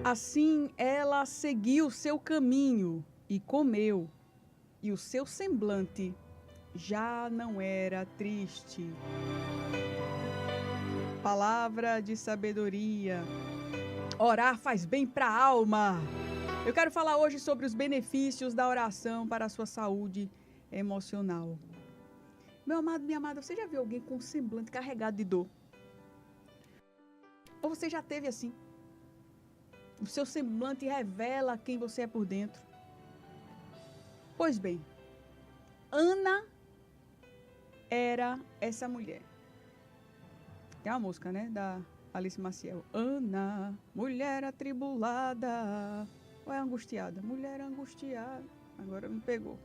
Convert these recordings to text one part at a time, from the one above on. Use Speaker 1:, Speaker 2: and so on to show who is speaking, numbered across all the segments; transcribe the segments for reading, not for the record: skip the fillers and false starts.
Speaker 1: Assim ela seguiu seu caminho e comeu, e o seu semblante já não era triste. Palavra de sabedoria. Orar faz bem para a alma. Eu quero falar hoje sobre os benefícios da oração para a sua saúde emocional. Meu amado, minha amada, você já viu alguém com um semblante carregado de dor? Ou você já teve assim? O seu semblante revela quem você é por dentro. Pois bem, Ana era essa mulher. Tem uma música, né, da Alice Maciel. Ana, mulher atribulada. Ou é angustiada? Mulher angustiada. Agora me pegou.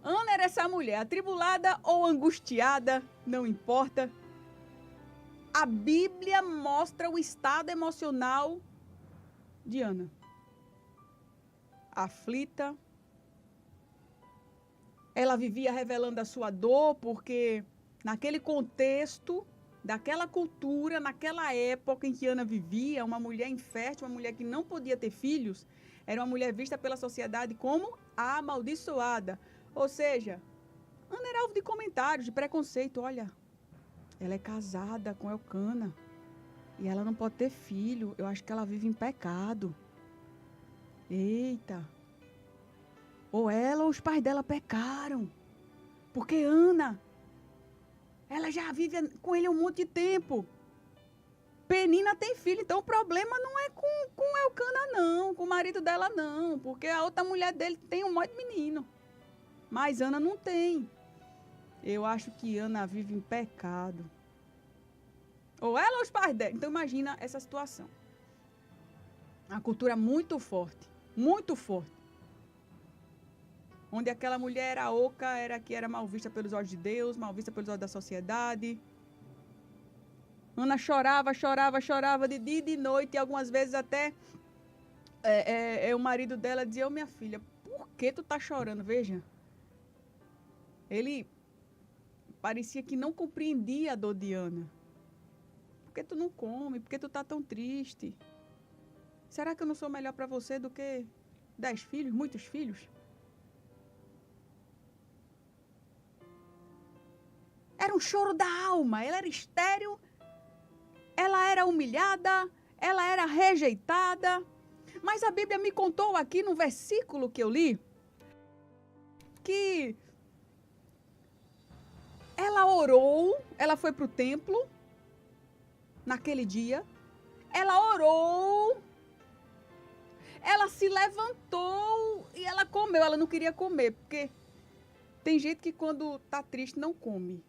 Speaker 1: Ana era essa mulher, atribulada ou angustiada, não importa. A Bíblia mostra o estado emocional de Ana. Aflita. Ela vivia revelando a sua dor, porque naquele contexto, daquela cultura, naquela época em que Ana vivia, uma mulher infértil, uma mulher que não podia ter filhos, era uma mulher vista pela sociedade como a amaldiçoada. Ou seja, Ana era alvo de comentários, de preconceito. Olha, ela é casada com Elcana e ela não pode ter filho. Eu acho que ela vive em pecado. Eita! Ou ela ou os pais dela pecaram. Porque Ana, ela já vive com ele há um monte de tempo. Penina tem filho, então o problema não é com Elcana, não. Com o marido dela, não. Porque a outra mulher dele tem um monte de menino. Mas Ana não tem. Eu acho que Ana vive em pecado. Ou ela ou os pais dela. Então imagina essa situação. A cultura muito forte. Muito forte. Onde aquela mulher era oca, era que era mal vista pelos olhos de Deus, mal vista pelos olhos da sociedade. Ana chorava de dia e de noite, e algumas vezes até o marido dela dizia: ô minha filha, por que tu tá chorando? Veja. Ele parecia que não compreendia a dor de Ana. Por que tu não come? Por que tu tá tão triste? Será que eu não sou melhor para você do que 10 filhos, muitos filhos? Era um choro da alma. Ela era estéril, ela era humilhada, ela era rejeitada. Mas a Bíblia me contou aqui no versículo que eu li que ela orou, ela foi para o templo naquele dia, ela orou, ela se levantou e ela comeu. Ela não queria comer, porque tem gente que quando tá triste não come.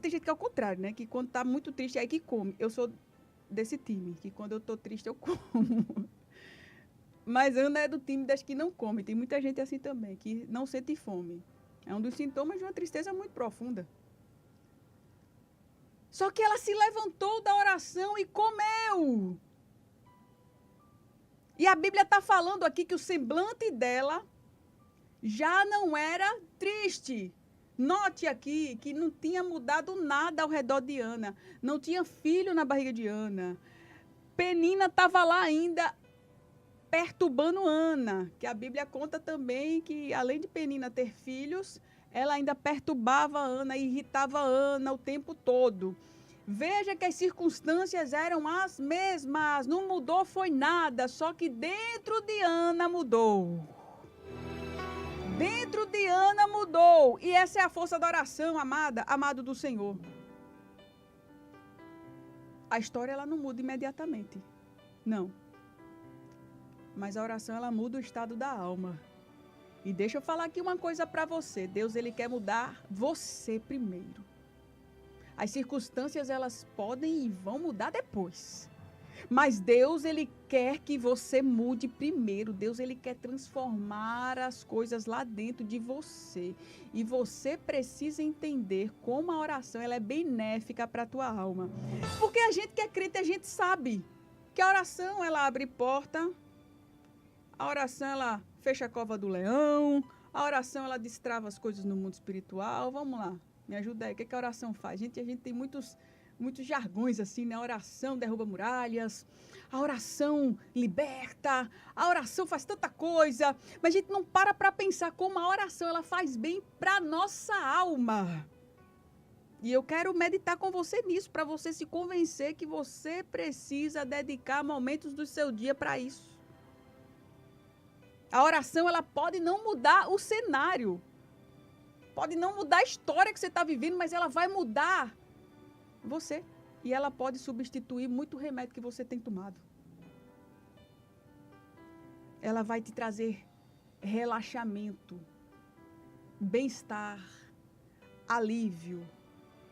Speaker 1: Tem gente que é o contrário, né? Que quando tá muito triste é aí que come. Eu sou desse time, que quando eu tô triste eu como. Mas Ana é do time das que não come. Tem muita gente assim também, que não sente fome. É um dos sintomas de uma tristeza muito profunda. Só que ela se levantou da oração e comeu. E a Bíblia está falando aqui que o semblante dela já não era triste. Note aqui que não tinha mudado nada ao redor de Ana. Não tinha filho na barriga de Ana. Penina estava lá ainda perturbando Ana. Que a Bíblia conta também que, além de Penina ter filhos, ela ainda perturbava Ana, irritava Ana o tempo todo. Veja que as circunstâncias eram as mesmas. Não mudou foi nada. Só que dentro de Ana mudou. Dentro de Ana mudou. E essa é a força da oração, amada, amado do Senhor. A história ela não muda imediatamente. Não. Mas a oração ela muda o estado da alma. E deixa eu falar aqui uma coisa para você. Deus ele quer mudar você primeiro. As circunstâncias elas podem e vão mudar depois. Mas Deus, ele quer que você mude primeiro. Deus, ele quer transformar as coisas lá dentro de você. E você precisa entender como a oração ela é benéfica para a tua alma. Porque a gente que é crente, a gente sabe que a oração, ela abre porta. A oração, ela fecha a cova do leão. A oração, ela destrava as coisas no mundo espiritual. Vamos lá, me ajuda aí. O que a oração faz? A gente tem muitos jargões assim, né? A oração derruba muralhas, a oração liberta, a oração faz tanta coisa, mas a gente não para pensar como a oração ela faz bem para nossa alma. E eu quero meditar com você nisso, para você se convencer que você precisa dedicar momentos do seu dia para isso. A oração ela pode não mudar o cenário, pode não mudar a história que você está vivendo, mas ela vai mudar você. E ela pode substituir muito remédio que você tem tomado. Ela vai te trazer relaxamento, bem-estar, alívio.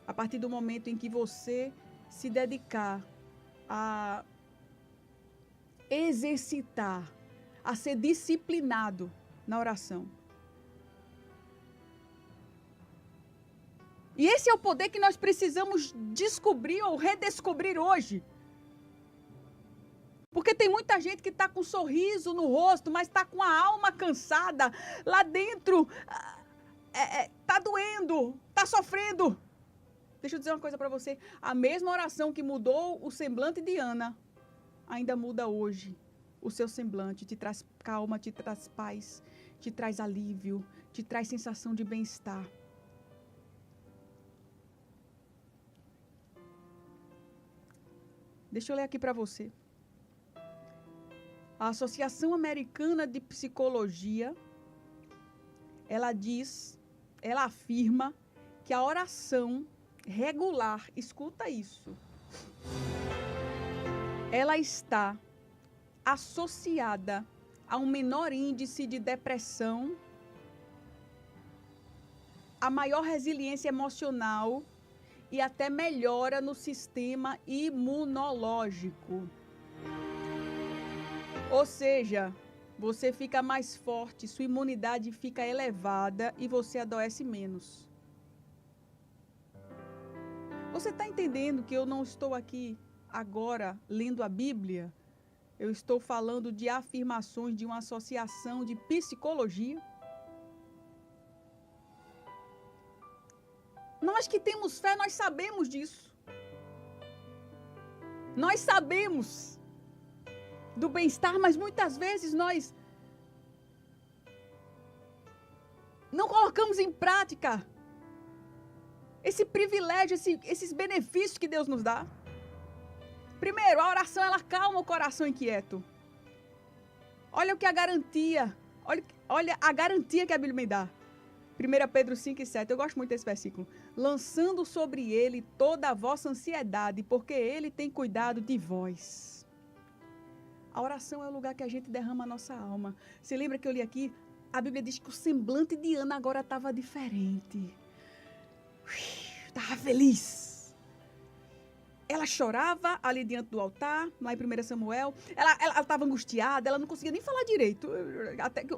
Speaker 1: A partir do momento em que você se dedicar a exercitar, a ser disciplinado na oração. E esse é o poder que nós precisamos descobrir ou redescobrir hoje. Porque tem muita gente que está com um sorriso no rosto, mas está com a alma cansada. Lá dentro está doendo, está sofrendo. Deixa eu dizer uma coisa para você. A mesma oração que mudou o semblante de Ana, ainda muda hoje o seu semblante. Te traz calma, te traz paz, te traz alívio, te traz sensação de bem-estar. Deixa eu ler aqui para você. A Associação Americana de Psicologia, ela afirma que a oração regular, escuta isso, ela está associada a um menor índice de depressão, a maior resiliência emocional e até melhora no sistema imunológico. Ou seja, você fica mais forte, sua imunidade fica elevada e você adoece menos. Você está entendendo que eu não estou aqui agora lendo a Bíblia? Eu estou falando de afirmações de uma associação de psicologia. Nós que temos fé, nós sabemos disso. Nós sabemos do bem-estar, mas muitas vezes nós não colocamos em prática esse privilégio, esses benefícios que Deus nos dá. Primeiro, a oração, ela calma o coração inquieto. Olha o que a garantia, olha a garantia que a Bíblia me dá. 1 Pedro 5:7, eu gosto muito desse versículo. Lançando sobre ele toda a vossa ansiedade, porque ele tem cuidado de vós. A oração é o lugar que a gente derrama a nossa alma. Você lembra que eu li aqui? A Bíblia diz que o semblante de Ana agora estava diferente. Estava feliz. Ela chorava ali diante do altar, lá em 1 Samuel. Ela estava angustiada, ela não conseguia nem falar direito. Até que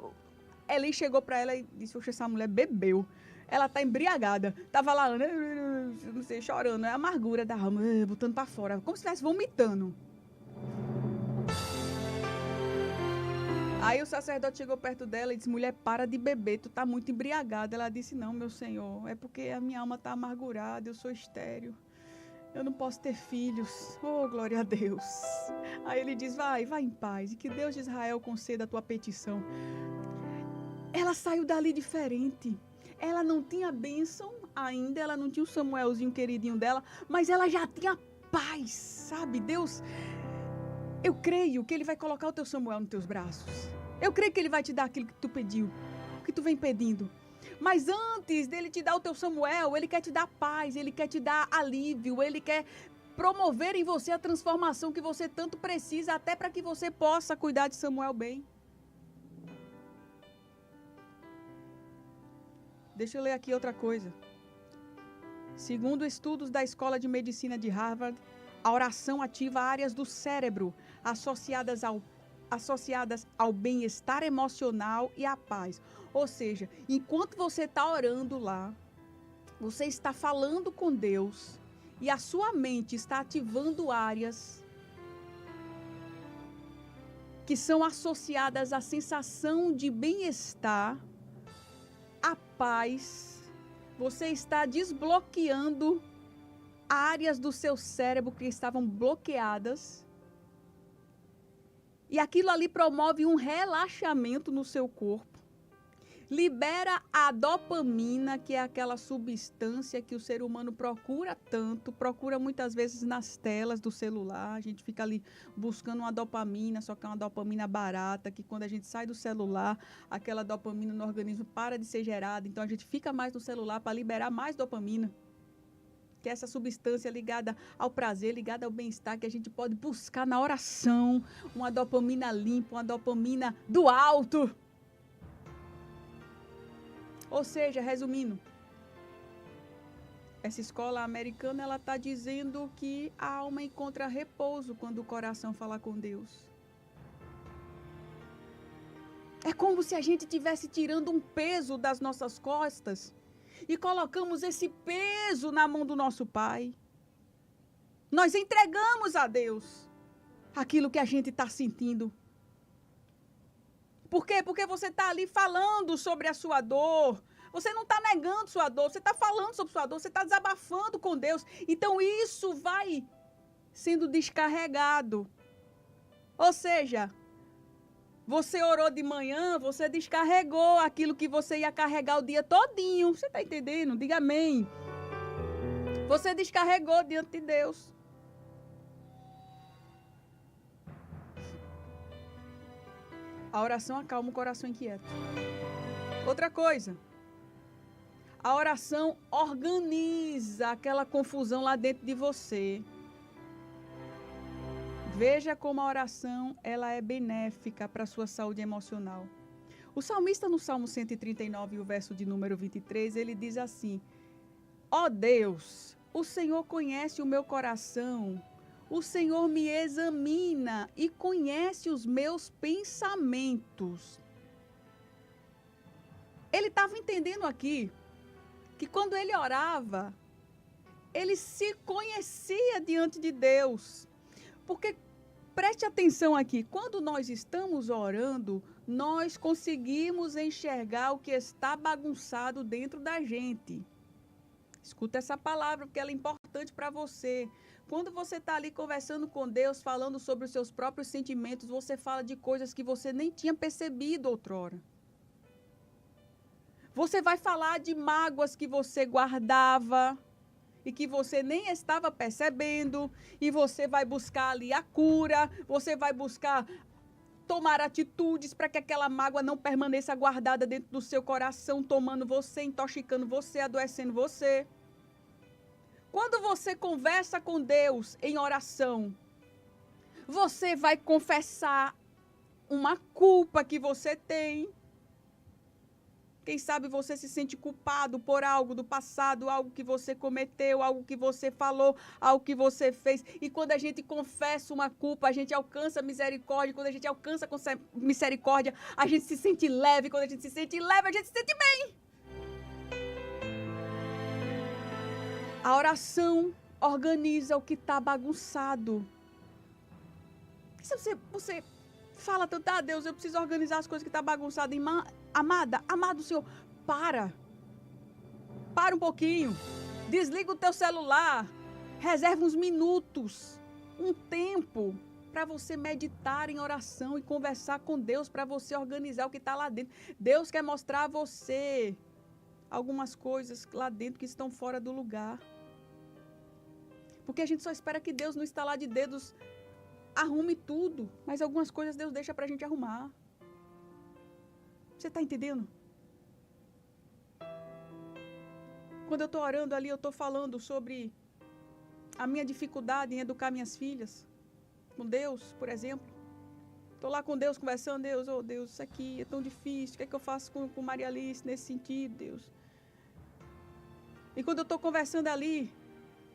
Speaker 1: Eli chegou para ela e disse, oxe, essa mulher bebeu. Ela está embriagada. Estava lá, não sei, chorando. É a amargura da alma, botando para fora. Como se estivesse vomitando. Aí o sacerdote chegou perto dela e disse, mulher, para de beber, tu tá muito embriagada. Ela disse, não, meu senhor, é porque a minha alma tá amargurada, eu sou estéril. Eu não posso ter filhos. Oh, glória a Deus. Aí ele diz, vai em paz, e que Deus de Israel conceda a tua petição. Ela saiu dali diferente. Ela não tinha bênção ainda, ela não tinha o Samuelzinho queridinho dela, mas ela já tinha paz, sabe? Deus, eu creio que Ele vai colocar o teu Samuel nos teus braços. Eu creio que Ele vai te dar aquilo que tu pediu, que tu vem pedindo. Mas antes dele te dar o teu Samuel, Ele quer te dar paz, Ele quer te dar alívio, Ele quer promover em você a transformação que você tanto precisa, até para que você possa cuidar de Samuel bem. Deixa eu ler aqui outra coisa. Segundo estudos da Escola de Medicina de Harvard, a oração ativa áreas do cérebro associadas ao bem-estar emocional e à paz. Ou seja, enquanto você está orando lá, você está falando com Deus e a sua mente está ativando áreas que são associadas à sensação de bem-estar, à paz. Você está desbloqueando áreas do seu cérebro que estavam bloqueadas. E aquilo ali promove um relaxamento no seu corpo. Libera a dopamina, que é aquela substância que o ser humano procura tanto, procura muitas vezes nas telas do celular. A gente fica ali buscando uma dopamina, só que é uma dopamina barata, que quando a gente sai do celular, aquela dopamina no organismo para de ser gerada. Então a gente fica mais no celular para liberar mais dopamina, que é essa substância ligada ao prazer, ligada ao bem-estar, que a gente pode buscar na oração, uma dopamina limpa, uma dopamina do alto. Ou seja, resumindo, essa escola americana, ela está dizendo que a alma encontra repouso quando o coração fala com Deus. É como se a gente estivesse tirando um peso das nossas costas e colocamos esse peso na mão do nosso Pai. Nós entregamos a Deus aquilo que a gente está sentindo. Por quê? Porque você está ali falando sobre a sua dor. Você não está negando sua dor. Você está falando sobre sua dor. Você está desabafando com Deus. Então, isso vai sendo descarregado. Ou seja, você orou de manhã, você descarregou aquilo que você ia carregar o dia todinho. Você está entendendo? Diga amém. Você descarregou diante de Deus. A oração acalma o coração inquieto. Outra coisa, a oração organiza aquela confusão lá dentro de você. Veja como a oração ela é benéfica para a sua saúde emocional. O salmista no Salmo 139, o verso de número 23, ele diz assim: ó Deus, o Senhor conhece o meu coração. O Senhor me examina e conhece os meus pensamentos. Ele estava entendendo aqui que quando ele orava, ele se conhecia diante de Deus. Porque, preste atenção aqui, quando nós estamos orando, nós conseguimos enxergar o que está bagunçado dentro da gente. Escuta essa palavra, porque ela é importante para você. Quando você está ali conversando com Deus, falando sobre os seus próprios sentimentos, você fala de coisas que você nem tinha percebido outrora. Você vai falar de mágoas que você guardava e que você nem estava percebendo, e você vai buscar ali a cura, você vai buscar tomar atitudes para que aquela mágoa não permaneça guardada dentro do seu coração, tomando você, intoxicando você, adoecendo você. Quando você conversa com Deus em oração, você vai confessar uma culpa que você tem. Quem sabe você se sente culpado por algo do passado, algo que você cometeu, algo que você falou, algo que você fez. E quando a gente confessa uma culpa, a gente alcança misericórdia. Quando a gente alcança misericórdia, a gente se sente leve. Quando a gente se sente leve, a gente se sente bem. A oração organiza o que está bagunçado. Se você fala tanto, Deus, eu preciso organizar as coisas que estão bagunçadas. Amado Senhor, para um pouquinho. Desliga o teu celular. Reserva uns minutos, um tempo, para você meditar em oração e conversar com Deus, para você organizar o que está lá dentro. Deus quer mostrar a você algumas coisas lá dentro que estão fora do lugar. Porque a gente só espera que Deus, no estalar de dedos, arrume tudo. Mas algumas coisas Deus deixa pra gente arrumar. Você tá entendendo? Quando eu tô orando ali, eu tô falando sobre a minha dificuldade em educar minhas filhas. Com Deus, por exemplo. Tô lá com Deus conversando. Deus, oh Deus, isso aqui é tão difícil. O que é que eu faço com Maria Alice nesse sentido, Deus? E quando eu tô conversando ali,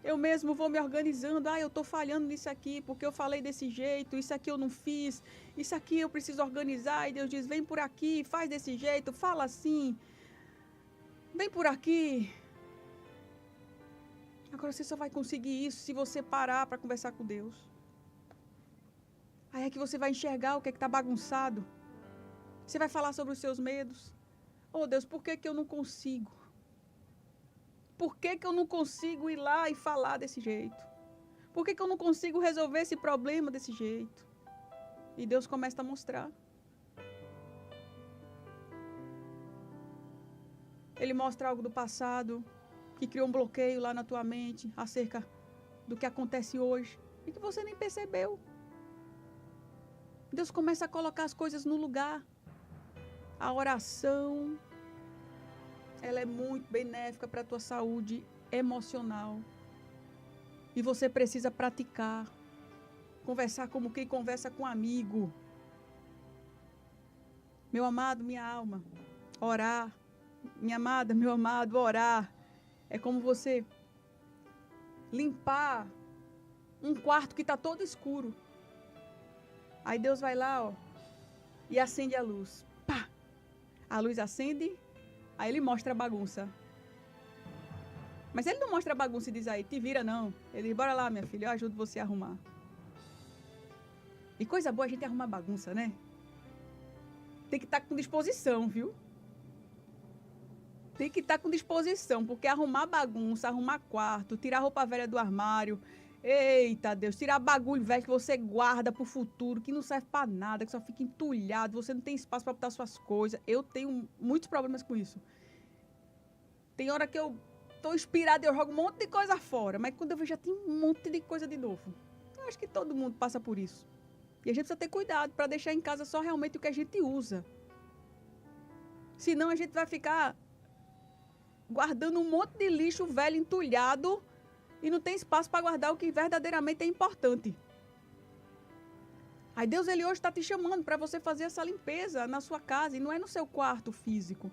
Speaker 1: eu mesmo vou me organizando. Eu estou falhando nisso aqui, porque eu falei desse jeito, isso aqui eu não fiz, isso aqui eu preciso organizar. E Deus diz, vem por aqui, faz desse jeito, fala assim, vem por aqui. Agora você só vai conseguir isso se você parar para conversar com Deus. Aí é que você vai enxergar o que é que está bagunçado. Você vai falar sobre os seus medos. Oh Deus, por que eu não consigo? por que eu não consigo ir lá e falar desse jeito? Por que eu não consigo resolver esse problema desse jeito? E Deus começa a mostrar. Ele mostra algo do passado, que criou um bloqueio lá na tua mente, acerca do que acontece hoje, e que você nem percebeu. Deus começa a colocar as coisas no lugar. A oração, ela é muito benéfica para a tua saúde emocional. E você precisa praticar. Conversar como quem conversa com um amigo. Meu amado, minha alma, orar. Minha amada, meu amado, orar. É como você limpar um quarto que está todo escuro. Aí Deus vai lá, ó, e acende a luz. Pá! A luz acende, aí ele mostra a bagunça. Mas ele não mostra a bagunça e diz aí, te vira não. Ele diz, bora lá, minha filha, eu ajudo você a arrumar. E coisa boa a gente arrumar bagunça, né? Tem que estar com disposição, viu? Tem que estar com disposição, porque arrumar bagunça, arrumar quarto, tirar a roupa velha do armário, eita Deus, tirar bagulho velho que você guarda pro futuro, que não serve pra nada, que só fica entulhado, você não tem espaço pra botar suas coisas. Eu tenho muitos problemas com isso. Tem hora que eu tô inspirada e eu jogo um monte de coisa fora, mas quando eu vejo já tem um monte de coisa de novo. Eu acho que todo mundo passa por isso. E a gente precisa ter cuidado para deixar em casa só realmente o que a gente usa. Senão a gente vai ficar guardando um monte de lixo velho entulhado e não tem espaço para guardar o que verdadeiramente é importante. Aí Deus, ele hoje está te chamando para você fazer essa limpeza na sua casa, e não é no seu quarto físico,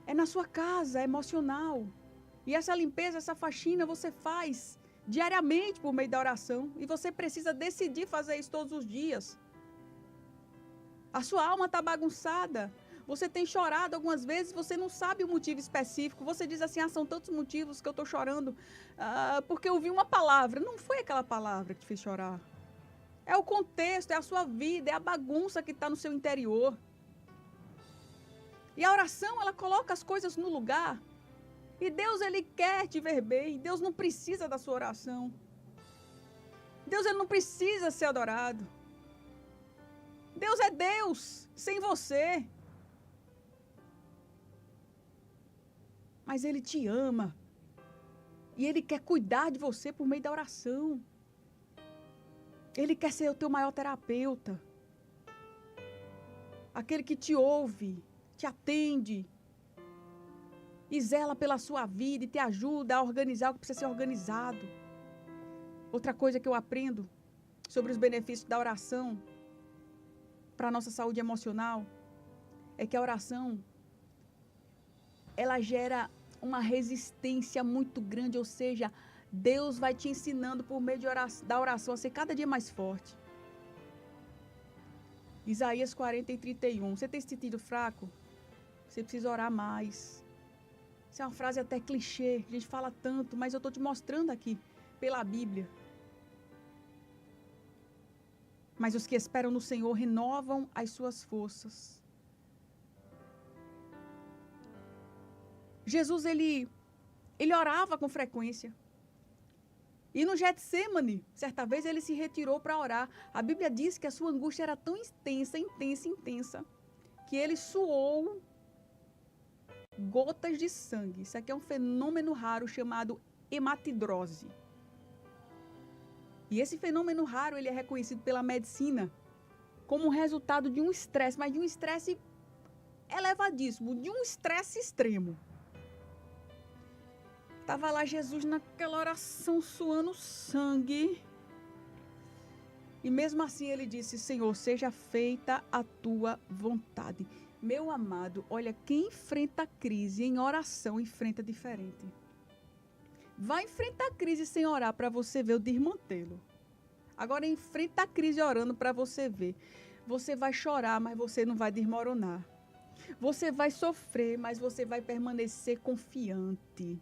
Speaker 1: é na sua casa emocional. E essa limpeza, essa faxina você faz diariamente por meio da oração, e você precisa decidir fazer isso todos os dias. A sua alma está bagunçada. Você tem chorado algumas vezes, você não sabe o motivo específico. Você diz assim, são tantos motivos que eu estou chorando, porque eu ouvi uma palavra. Não foi aquela palavra que te fez chorar. É o contexto, é a sua vida, é a bagunça que está no seu interior. E a oração, ela coloca as coisas no lugar. E Deus, ele quer te ver bem. Deus não precisa da sua oração. Deus, ele não precisa ser adorado. Deus é Deus, sem você. Mas ele te ama. E ele quer cuidar de você por meio da oração. Ele quer ser o teu maior terapeuta. Aquele que te ouve, te atende. E zela pela sua vida e te ajuda a organizar o que precisa ser organizado. Outra coisa que eu aprendo sobre os benefícios da oração para a nossa saúde emocional é que a oração, ela gera uma resistência muito grande, ou seja, Deus vai te ensinando por meio da oração a ser cada dia mais forte. Isaías 40:31. Você tem se sentido fraco? Você precisa orar mais. Isso é uma frase até clichê, a gente fala tanto, mas eu estou te mostrando aqui pela Bíblia. Mas os que esperam no Senhor renovam as suas forças. Jesus, ele orava com frequência. E no Getsêmani, certa vez, ele se retirou para orar. A Bíblia diz que a sua angústia era tão intensa, que ele suou gotas de sangue. Isso aqui é um fenômeno raro chamado hematidrose. E esse fenômeno raro, ele é reconhecido pela medicina como resultado de um estresse, mas de um estresse elevadíssimo, de um estresse extremo. Estava lá Jesus naquela oração suando sangue. E mesmo assim ele disse, Senhor, seja feita a tua vontade. Meu amado, olha, quem enfrenta a crise em oração, enfrenta diferente. Vai enfrentar a crise sem orar para você ver o desmantelo. Agora enfrenta a crise orando para você ver. Você vai chorar, mas você não vai desmoronar. Você vai sofrer, mas você vai permanecer confiante.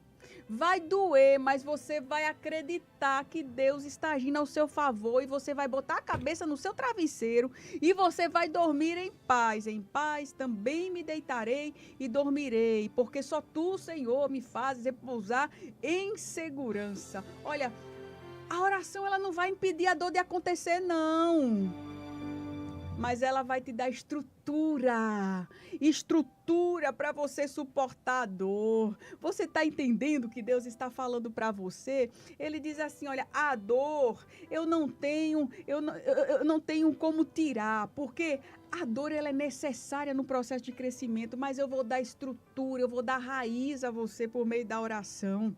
Speaker 1: Vai doer, mas você vai acreditar que Deus está agindo ao seu favor e você vai botar a cabeça no seu travesseiro e você vai dormir em paz. Em paz também me deitarei e dormirei, porque só tu, Senhor, me fazes repousar em segurança. Olha, a oração ela não vai impedir a dor de acontecer, não. Mas ela vai te dar estrutura para você suportar a dor. Você está entendendo o que Deus está falando para você? Ele diz assim, olha, a dor eu não tenho como tirar, porque a dor ela é necessária no processo de crescimento, mas eu vou dar estrutura, eu vou dar raiz a você por meio da oração.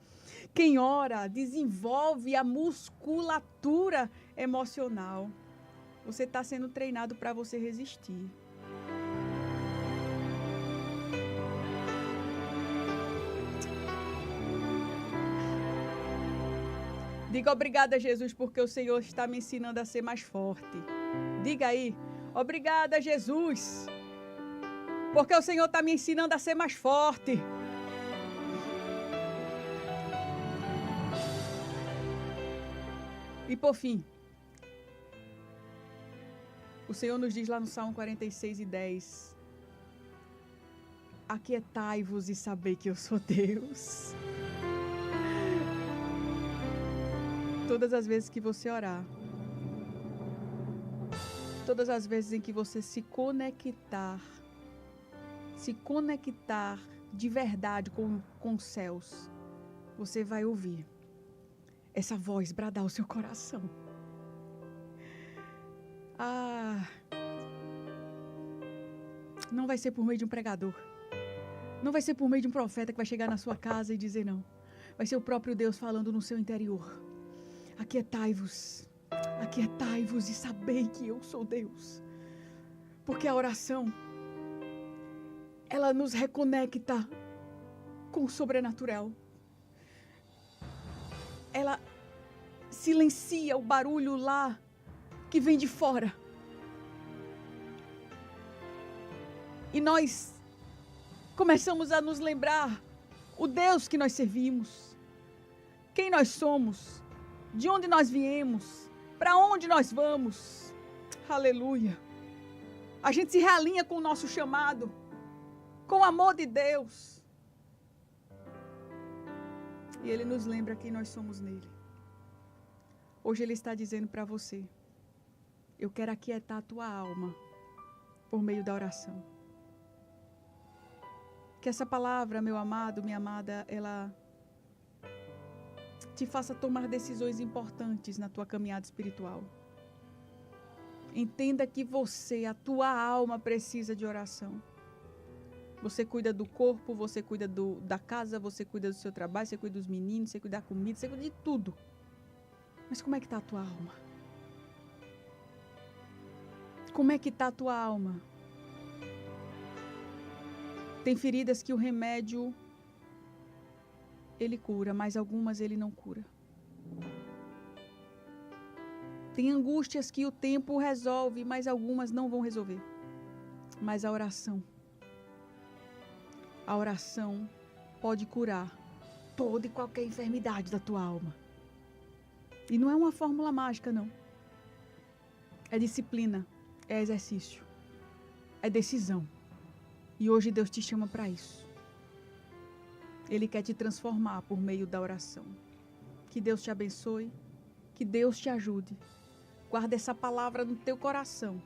Speaker 1: Quem ora desenvolve a musculatura emocional. Você está sendo treinado para você resistir. Diga obrigada, Jesus, porque o Senhor está me ensinando a ser mais forte. Diga aí, obrigada, Jesus, porque o Senhor está me ensinando a ser mais forte. E por fim, o Senhor nos diz lá no Salmo 46:10, aquietai-vos e sabei que eu sou Deus. Todas as vezes que você orar, todas as vezes em que você se conectar de verdade com os céus, você vai ouvir essa voz bradar ao seu coração. Não vai ser por meio de um pregador. Não vai ser por meio de um profeta que vai chegar na sua casa e dizer não. Vai ser o próprio Deus falando no seu interior. Aquietai-vos e sabei que eu sou Deus. Porque a oração, ela nos reconecta com o sobrenatural. Ela silencia o barulho lá que vem de fora. E nós começamos a nos lembrar o Deus que nós servimos, quem nós somos, de onde nós viemos, para onde nós vamos. Aleluia. A gente se realinha com o nosso chamado, com o amor de Deus. E Ele nos lembra quem nós somos nele. Hoje Ele está dizendo para você, eu quero aquietar a tua alma por meio da oração. Que essa palavra, meu amado, minha amada, ela te faça tomar decisões importantes na tua caminhada espiritual. Entenda que você, a tua alma precisa de oração. Você cuida do corpo, você cuida da casa, você cuida do seu trabalho, você cuida dos meninos, você cuida da comida, você cuida de tudo. Mas como é que está a tua alma? Como é que está a tua alma? Tem feridas que o remédio, ele cura, mas algumas ele não cura. Tem angústias que o tempo resolve, mas algumas não vão resolver. Mas a oração pode curar toda e qualquer enfermidade da tua alma. E não é uma fórmula mágica, não. É disciplina, é exercício, é decisão. E hoje Deus te chama para isso. Ele quer te transformar por meio da oração. Que Deus te abençoe, que Deus te ajude. Guarda essa palavra no teu coração.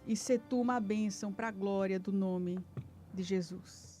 Speaker 1: E se tu uma bênção para a glória do nome de Jesus.